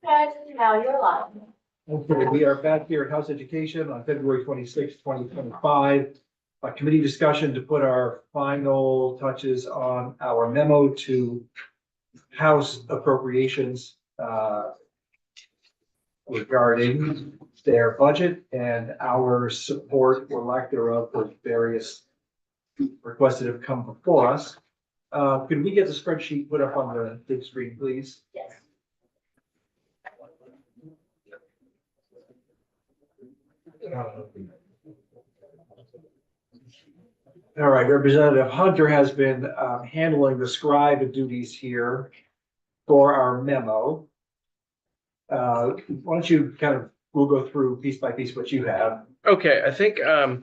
And now you're live. Okay, we are back here at House Education on February 26, 2025. A committee discussion to put our final touches on our memo to House appropriations regarding their budget and our support or lack thereof for various requests that have come before us. Could we get the spreadsheet put up on the big screen, please? Yes. All right, Representative Hunter has been handling the scribe duties here for our memo. Why don't you we'll go through piece by piece what you have. Okay, I think, I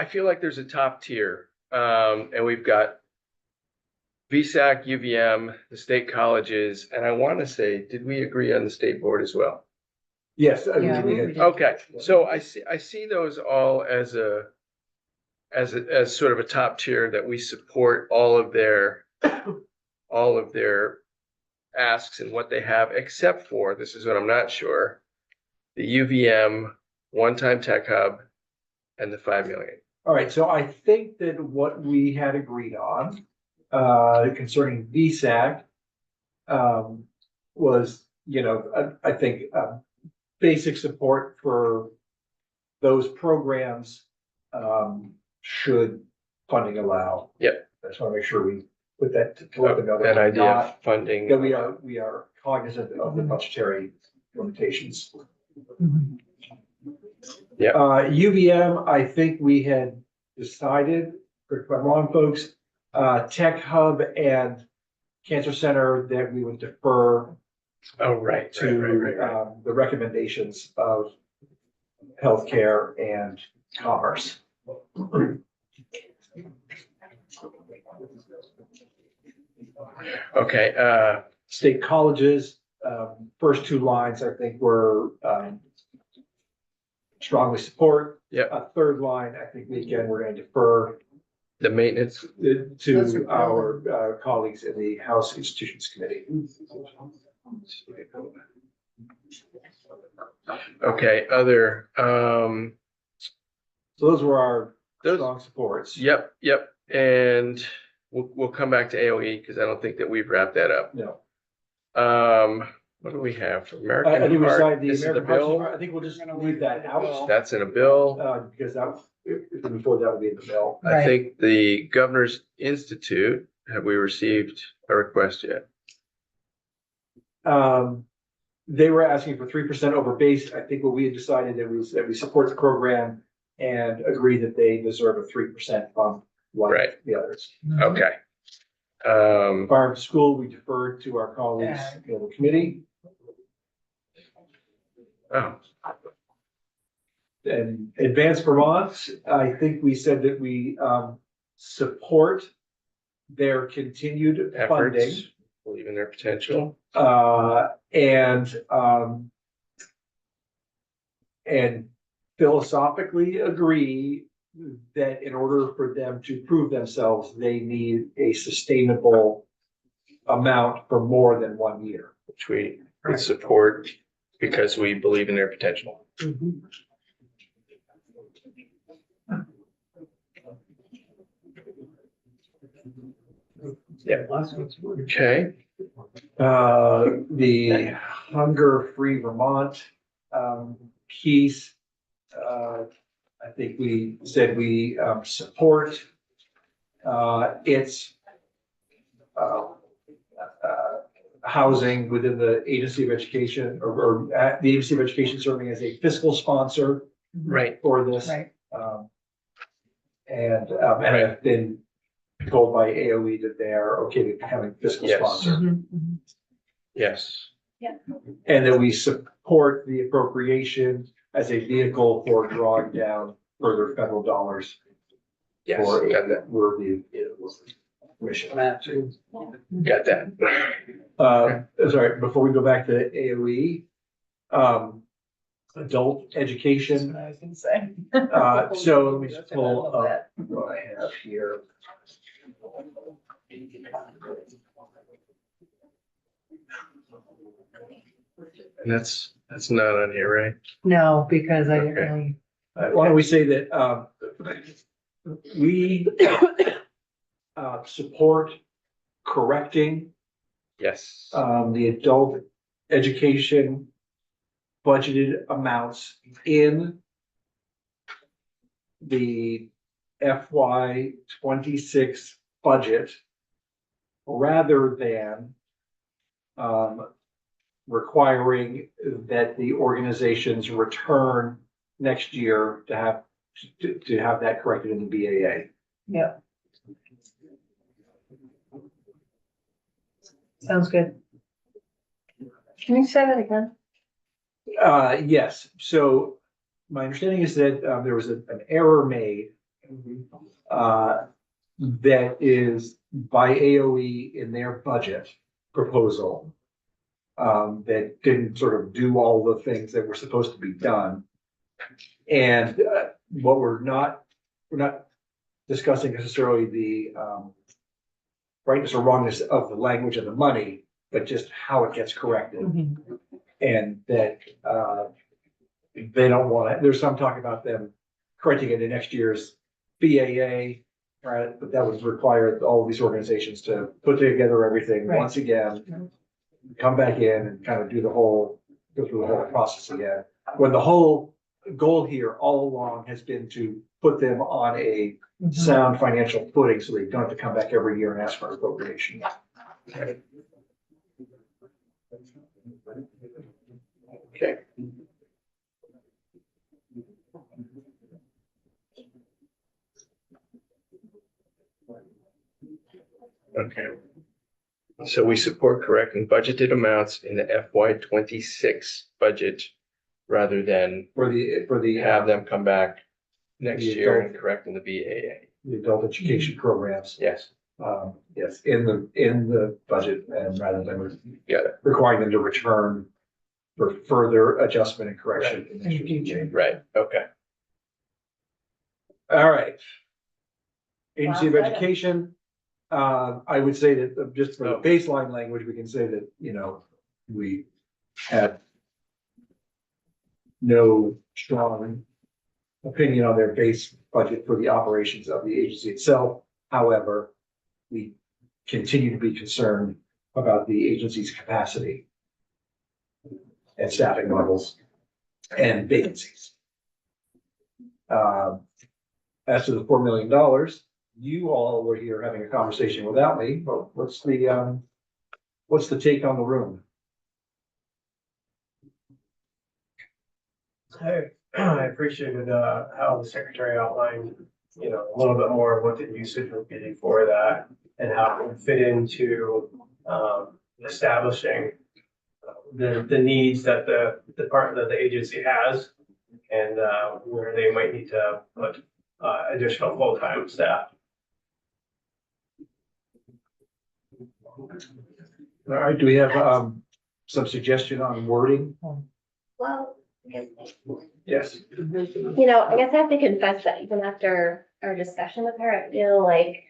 feel like there's a top tier, and we've got VSAC, UVM, the state colleges, and I want to say, did we agree on the state board as well? Yes. Yeah, we did. Okay, so I see those all as sort of a top tier that we support all of their asks and what they have, except for, this is what I'm not sure, the UVM one-time tech hub and the 5 million. All right, so I think that what we had agreed on concerning VSAC was, I think basic support for those programs should funding allow. Yep. I just want to make sure we put that to let them know That idea not- of funding. that we are cognizant of the budgetary limitations. Yep. UVM, I think we had decided, correct me if I'm wrong, folks, Tech Hub and Cancer Center, that we would defer Oh, right. to the recommendations of healthcare and commerce. Okay, State colleges, first two lines, I think were strongly support. Yep. A third line, I think we're going to defer the maintenance, to our colleagues in the House Institutions Committee. okay, other, So those were our Those- strong supports. yep, and we'll come back to AOE because I don't think that we've wrapped that up. No, What do we have for I American think we Heart? decided the This is American Heart, bill. I think we'll just leave that out, That's in a bill. because that, before that would be in the bill. I Right. think the Governor's Institute, have we received a request yet? They were asking for 3% over base. I think what we had decided that we support the program and agree that they deserve a 3% bump like Right. the others. Okay. Farm to school, we deferred to our colleagues in the committee. Oh, And Advanced Vermont, I think we said that we support their continued funding. efforts, believe in their potential. And philosophically agree that in order for them to prove themselves, they need a sustainable amount for more than 1 year. Which we would support because we believe in their potential. Yeah. Okay, The Hunger Free Vermont piece, I think we said we support its housing within the Agency of Education, or the Agency of Education serving as a fiscal sponsor right, for this. Right. And I've been told by AOE that they are okay with having fiscal Yes. sponsor. yes, And that we support the appropriation as a vehicle for drawing down further federal dollars yes, for got a that, worthy mission. got that. Sorry, before we go back to AOE, adult education. I was gonna say. So let me just pull up what I have here. And that's not on here, right? No, because I didn't Okay. really. Why don't we say that, we, support correcting, Yes. the adult education budgeted amounts in the FY 26 budget rather than requiring that the organizations return next year to have that corrected in the BAA. Yeah. Sounds good. Can you say that again? Yes, so my understanding is that there was an error made that is by AOE in their budget proposal that didn't sort of do all the things that were supposed to be done. And what we're not discussing necessarily the rightness or wrongness of the language of the money, but just how it gets corrected. And that they don't want it. There's some talk about them correcting it in next year's BAA, right? But that would require all of these organizations to put together everything Right. once again, come back in and kind of go through the whole process again. When the whole goal here all along has been to put them on a sound financial footing so they don't have to come back every year and ask for appropriation. Okay. Okay. So we support correcting budgeted amounts in the FY 26 budget rather than For the have them come back next The year adult- and correct in the BAA. the adult education programs. Yes, Yes, in the budget and rather than got it. requiring them to return for further adjustment and correction. in next year's budget. Right, okay. All right. Agency of Last item. Education, I would say that just for the Oh. baseline language, we can say that, we had no strong opinion on their base budget for the operations of the agency itself. However, we continue to be concerned about the agency's capacity and staffing levels and vacancies. As to the $4 million, you all were here having a conversation without me, but what's the take on the room? I appreciated how the secretary outlined, a little bit more of what the usage would be for that and how it would fit into establishing the needs that the department, that the agency has, and where they might need to put additional full-time staff. All right, do we have some suggestion on wording? Well, Yes. I guess I have to confess that even after our discussion with her, I feel like,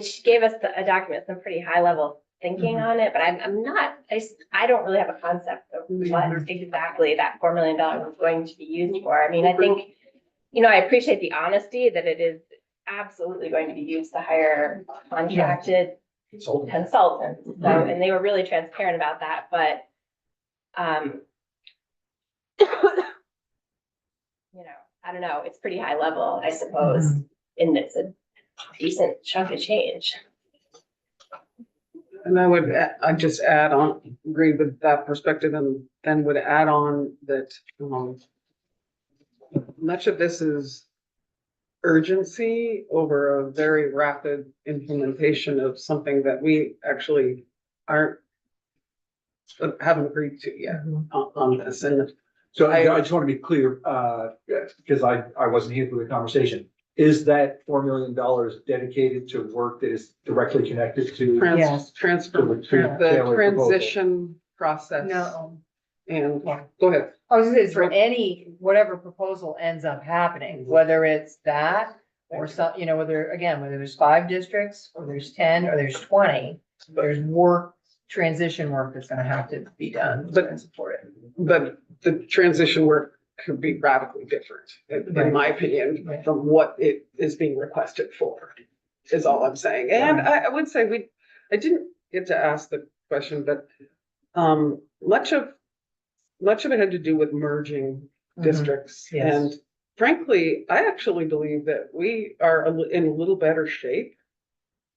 she gave us a document, some pretty high level thinking on it, but I'm not, I don't really have a concept of what exactly that $4 million is going to be used for. I think, I appreciate the honesty that it is absolutely going to be used to hire contracted consultants. So, and they were really transparent about that, but, I don't know, it's pretty high level, I suppose, and it's a decent chunk of change. And I'd just add on, agree with that perspective, and then would add on that, much of this is urgency over a very rapid implementation of something that we actually haven't agreed to yet on this. And So I just want to be clear, because I wasn't here for the conversation. Is that $4 million dedicated to work that is directly connected to? Yes. transfer, to the Taylor proposal? transition process. No, And, go ahead. I was gonna say, it's for whatever proposal ends up happening, whether it's that or some, whether there's 5 districts or there's 10 or there's 20, there's work transition work that's gonna have to be done But- to support it. But the transition work could be radically different, in my opinion, Right. from what it is being requested for, is all I'm saying. And I would say I didn't get to ask the question, but much of it had to do with merging districts. Yes. And frankly, I actually believe that we are in a little better shape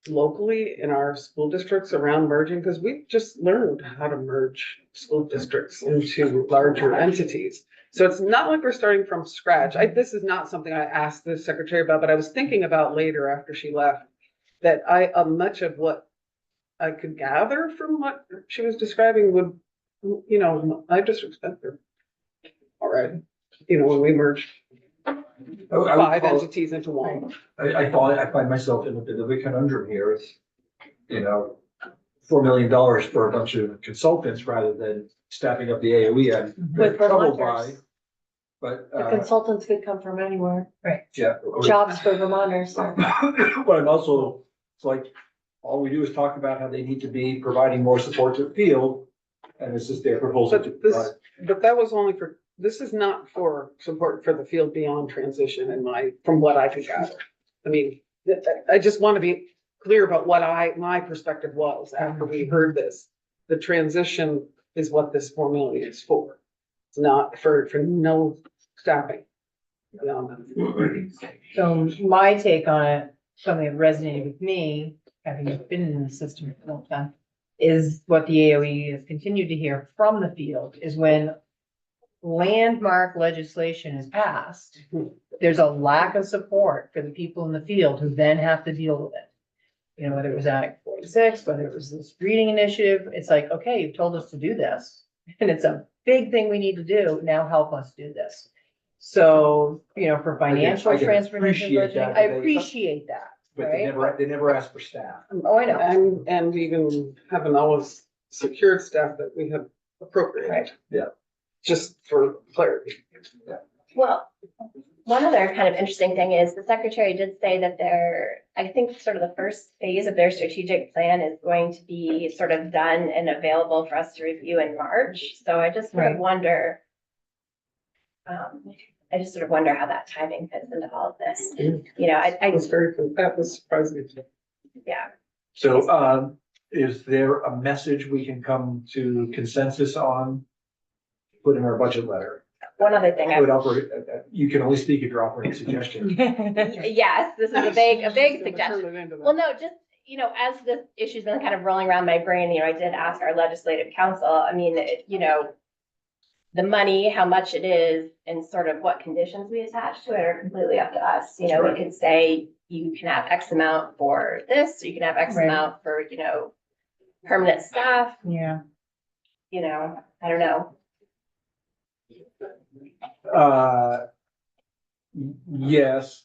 locally in our school districts around merging, because we've just learned how to merge school districts into larger entities. So it's not like we're starting from scratch. This is not something I asked the secretary about, but I was thinking about later after she left, that much of what I could gather from what she was describing would, I just respect her. All right, when we merged I would 5 call- entities into one. I find myself in a bit of a conundrum here. It's, $4 million for a bunch of consultants rather than staffing up the AOE. I'm With troubled by, Vermonters. but, The consultants could come from anywhere, yeah. jobs for Vermonters. But I'm also, it's like, all we do is talk about how they need to be providing more support to the field. And this is their proposal to provide. But that was only this is not for support for the field beyond transition from what I could gather. I mean, I just want to be clear about what my perspective was after we heard this. The transition is what this 4 million is for. It's not for no staffing. So my take on it, something that resonated with me, having been in the system for a long time, is what the AOE has continued to hear from the field is when landmark legislation is passed, there's a lack of support for the people in the field who then have to deal with it. Whether it was Act 46, whether it was this reading initiative, it's like, okay, you've told us to do this, and it's a big thing we need to do. Now help us do this. So, for financial I can transformation appreciate budgeting, that, I but they- appreciate that, But they right? never ask for staff. Oh, I know. And even haven't always secured staff that we have appropriated. Right. Yeah. Just for clarity. Well, one other kind of interesting thing is the secretary did say that I think sort of the first phase of their strategic plan is going to be sort of done and available for us to review in March. So I just sort of Right. wonder, how that timing fits into all of this. That was surprising. Yeah. So, is there a message we can come to consensus on? Put in our budget letter. One other thing, You can only speak if you're offering a suggestion. yes, this is a big suggestion. suggestion. Well, no, just, as this issue's been kind of rolling around my brain, I did ask our legislative council, I mean, the money, how much it is, and sort of what conditions we attach to it are completely up to us. We could say you can have X amount for this, you can have X Right. amount for, permanent staff, Yeah. I don't know. Yes.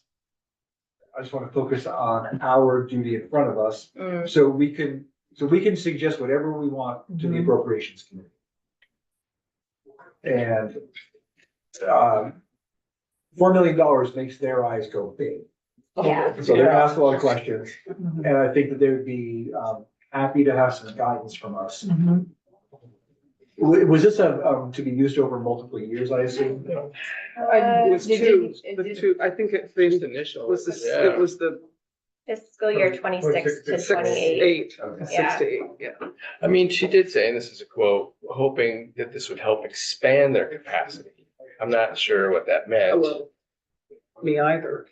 I just want to focus on our duty in front of us, so we can suggest whatever we want to the Mhm. appropriations committee. And, $4 million makes their eyes go big. Yeah. So they're gonna ask a lot of questions, Mhm. and I think that they would be, happy to have some guidance from us. Mhm. Was this to be used over multiple years, I assume? It was Did two, it- the did- two, I think it Just initial. was Yeah. it was the Fiscal year 26 to 28. 8, Okay. 6 to 8, yeah. I mean, she did say, and this is a quote, hoping that this would help expand their capacity. I'm not sure what that meant. Well, me either.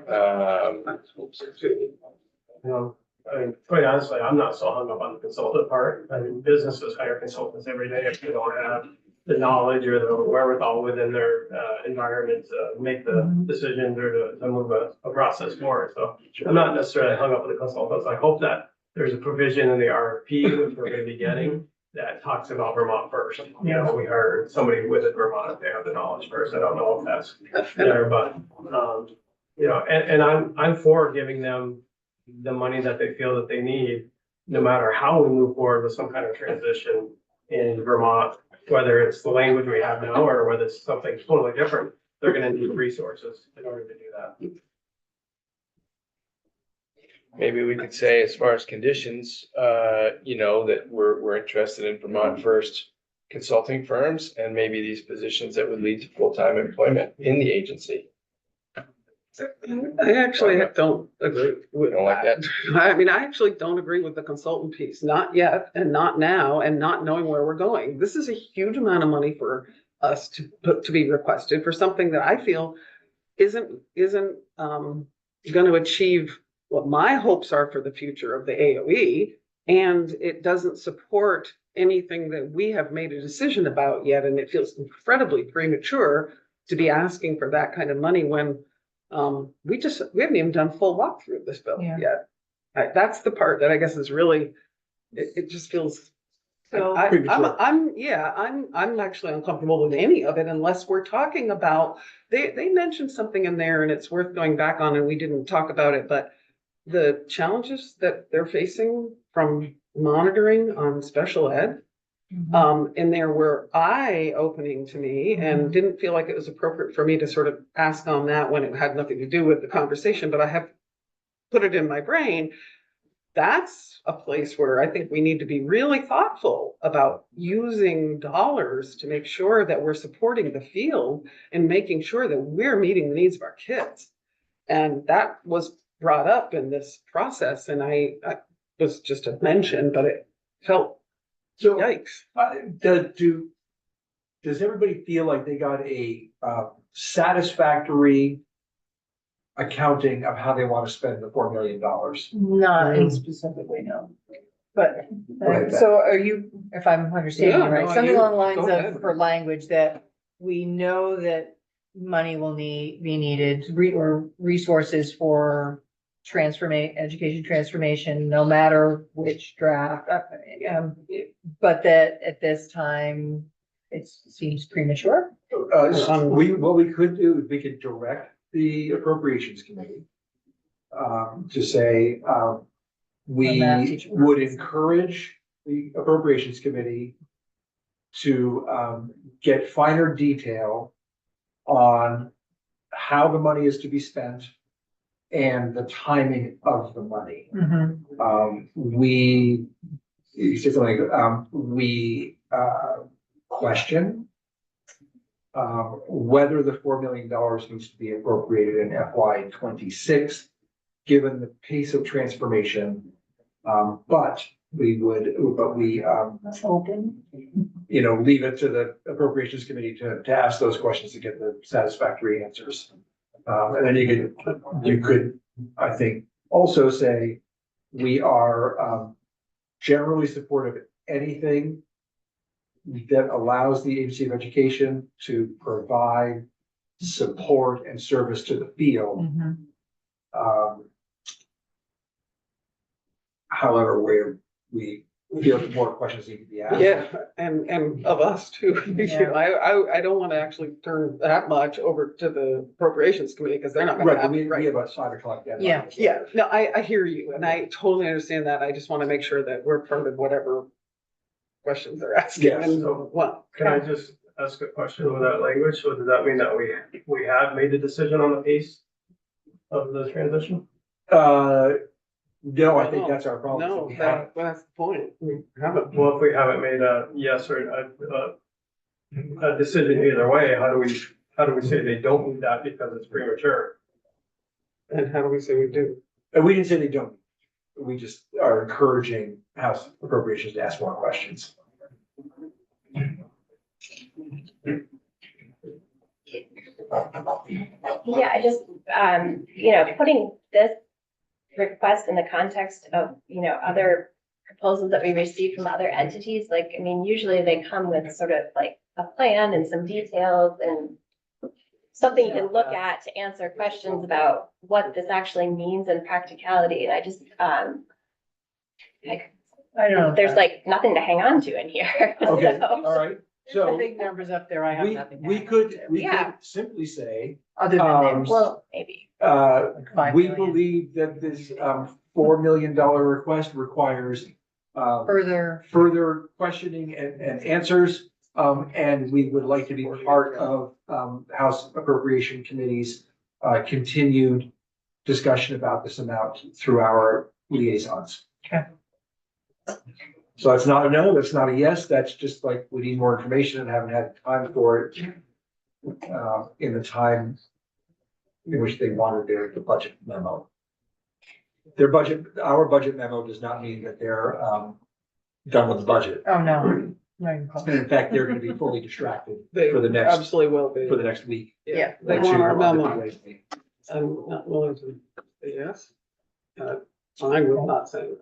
Um, Quite honestly, I'm not so hung up on the consultant part. I mean, businesses hire consultants every day if they don't have the knowledge or the wherewithal within their environment to make the decisions or to move a process forward. So I'm not necessarily hung up on the consultants. I hope that there's a provision in the RFP, which we're gonna be getting, that talks about Vermont first. We hired somebody with Vermont if they have the knowledge first. I don't know if that's there, but, and I'm for giving them the money that they feel that they need, no matter how we move forward with some kind of transition in Vermont, whether it's the language we have now or whether it's something totally different, they're gonna need resources in order to do that. maybe we could say as far as conditions, that we're interested in Vermont First consulting firms and maybe these positions that would lead to full-time employment in the agency. I actually don't agree with Don't like that. I mean, I actually don't agree with the consultant piece, not yet, and not now, and not knowing where we're going. This is a huge amount of money for us to be requested for something that I feel isn't gonna achieve what my hopes are for the future of the AOE. And it doesn't support anything that we have made a decision about yet, and it feels incredibly premature to be asking for that kind of money when we haven't even done full walkthrough of this bill Yeah. yet. That's the part that I guess is really, it just feels. So- I'm actually uncomfortable with any of it unless we're talking about, they mentioned something in there and it's worth going back on and we didn't talk about it, but the challenges that they're facing from monitoring on special ed. And there were eye-opening to me and didn't feel like it was appropriate for me to sort of ask on that when it had nothing to do with the conversation, but I have put it in my brain. That's a place where I think we need to be really thoughtful about using dollars to make sure that we're supporting the field and making sure that we're meeting the needs of our kids. And that was brought up in this process and I was just a mention, but it felt So, yikes. does everybody feel like they got a satisfactory accounting of how they want to spend the $4 million? Not in specifically, no. But, Okay. so are you, if I'm understanding you Yeah, right, no, something you- along the lines go ahead. of, for language that we know that money will be needed, or resources for education transformation, no matter which draft, but that at this time, it seems premature. What we could do, is we could direct the appropriations committee to say, we math teacher. would encourage the appropriations committee to get finer detail on how the money is to be spent and the timing of the money. We, you said something, we question whether the $4 million needs to be appropriated in FY 26, given the pace of transformation. But we Open. leave it to the appropriations committee to ask those questions to get the satisfactory answers. And then you could, I think, also say, we are generally supportive of anything that allows the Agency of Education to provide support and service to the field. However, where we feel that more questions need to be asked. Yeah, and of us too. Yeah. I don't want to actually turn that much over to the appropriations committee because they're not gonna Right, but have we it right. have a 5 o'clock deadline. Yeah. Yeah, no, I hear you and I totally understand that. I just want to make sure that we're part of whatever questions they're asking. Yes. And what, Can I just ask a question with that language? So does that mean that we have made a decision on the pace of the transition? No, I think that's our problem. no, We have- that's the point. We haven't. Well, if we haven't made a yes or a decision either way, how do we say they don't need that because it's premature? And how do we say we do? And we didn't say they don't. We just are encouraging House Appropriations to ask more questions. Yeah, I just, putting this request in the context of, other proposals that we receive from other entities, like, I mean, usually they come with sort of like a plan and some details and something you can look at to answer questions about what this actually means in practicality. And I just, I don't know. there's like nothing to hang on to in here. Okay, So, all right. The So big numbers up there, I have we, nothing. to we add could, to. we could Yeah. simply say, Other than theirs. well, maybe. Like 5 we million. believe that this $4 million request requires further questioning and answers. And we would like to be part of House Appropriation Committee's continued discussion about this amount through our liaisons. Okay. So it's not a no, that's not a yes, that's just like, we need more information and haven't had time for it. In the time in which they wanted the budget memo. Our budget memo does not mean that they're, done with the budget. Oh, no. Not even close. And in fact, they're gonna be fully distracted They for the next, absolutely will be. for the next week. Yeah. They or two want our on the memo. PA meeting. I'm not willing to say yes. Fine with not saying.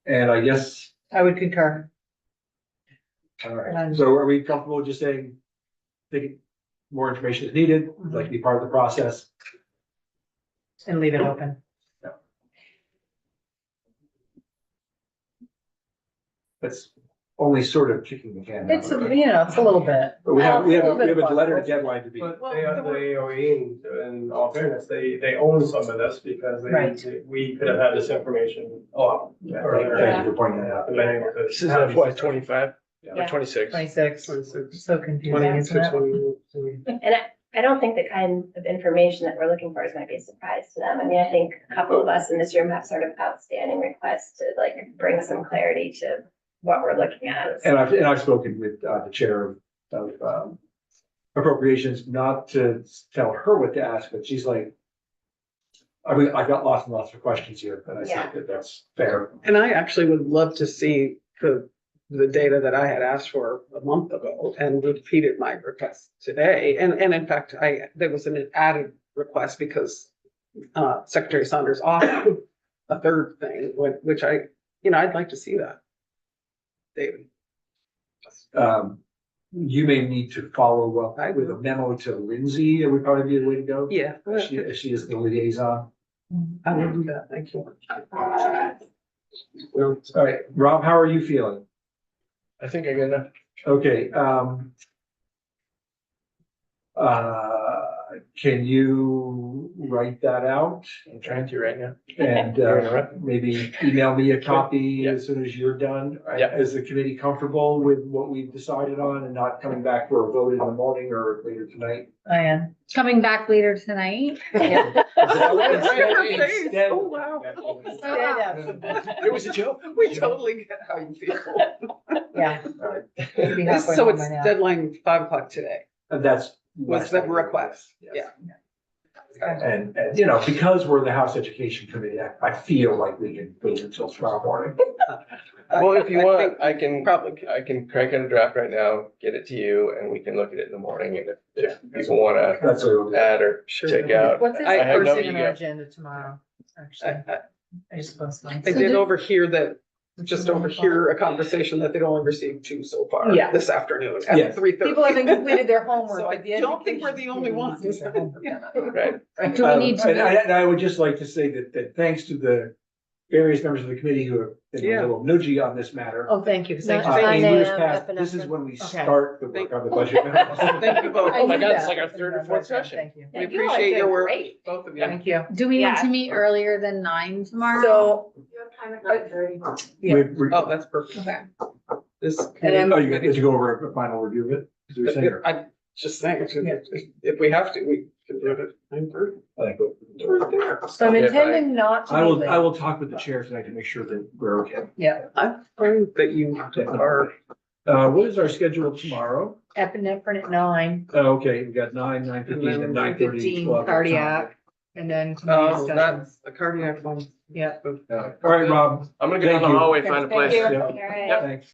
And I guess, I would concur. all right, so are we comfortable just saying, think more information is needed, would like to be part of the process? And leave it open. That's only sort of kicking the can. down It's, the road. it's a little bit. But we have, we have, Well, we have a it's a letter little bit deadline to be. But they, the AOE, in all fairness, they own some of this because Right. we could have had this information a lot earlier. Thank you for pointing that out. and been able to This is have FY these- 25 or Yeah. 26. 26. 26. So confusing, isn't 26, it? 28. And I don't think the kind of information that we're looking for is gonna be a surprise to them. I mean, I think a couple of us in this room have sort of outstanding requests to like bring some clarity to what we're looking at. And I've spoken with, the chair of appropriations, not to tell her what to ask, but she's like, I mean, I got lots and lots of questions here, but I Yeah. think that that's fair. And I actually would love to see the data that I had asked for a month ago and repeated my request today. And in fact, there was an added request because Secretary Saunders offered a third thing, which I'd like to see that. David. You may need to follow up with a memo to Lindsay, it would probably be the way to go. Yeah, She is the liaison. I will do that. Thank you. All right, Rob, how are you feeling? I think I got enough. Okay, can you write that out I'm trying to right now. and maybe email me a copy as soon as you're done? Yeah. Is the committee comfortable with what we've decided on and not coming back for a vote in the morning or later tonight? I am. Coming back later tonight. Yeah. Instead- Oh, wow. It was a joke. We totally get how you feel. Yeah. Be This- halfway So home it's by now. deadline 5 o'clock today And that's. was the request. Yes. Yeah. And, you know, because we're the House Education Committee, I feel like we can wait until tomorrow morning. Well, if you I want, think I can, Probably. I can crank out a draft right now, get it to you, and we can look at it in the morning. And if people wanna That's what we'll do. add or Sure. take out. What's this I have no first thing on our ego. agenda tomorrow? Actually, I suppose. I did overhear a conversation that they'd only received 2 so far. Yeah. This afternoon Yeah. at 3:30. People haven't completed their homework. So I but the don't think we're the education only committee ones. needs to do their homework. Right. Do we need to? And I would just like to say that thanks to the various members of the committee who have been a Yeah. little nudgy on this matter. Oh, thank you. 'cause Not I- In 9 years a.m. past, this is epinephrine. when we Okay. start the work on the budget. Thank you both. I Oh my knew God, it's that. like our third or fourth session. Thank you. We Yeah, you all are appreciate your doing work, great. both of you. Thank you. Do we need Yeah. to meet earlier than 9 tomorrow? So, yeah. Oh, that's perfect. Okay. This. And then- Oh, did you go over a final review of it? Is there a saying? I just saying, if we have to, we can do it. I'm through. I think Right there. So I'm Yeah, intending not to. I be will, late. I will talk with the chair tonight to make sure that we're okay. Yeah, I'm fine that you are. What is our schedule tomorrow? epinephrine at 9, Okay, we got 9, 9:15 and 9:30. 15 cardiac, and then. community Oh, discussion. that's the cardiac one. Yeah. All right, Rob, I'm gonna go down Thank the you. hallway, find a Thank place. you. Yeah. All right. Yep. thanks.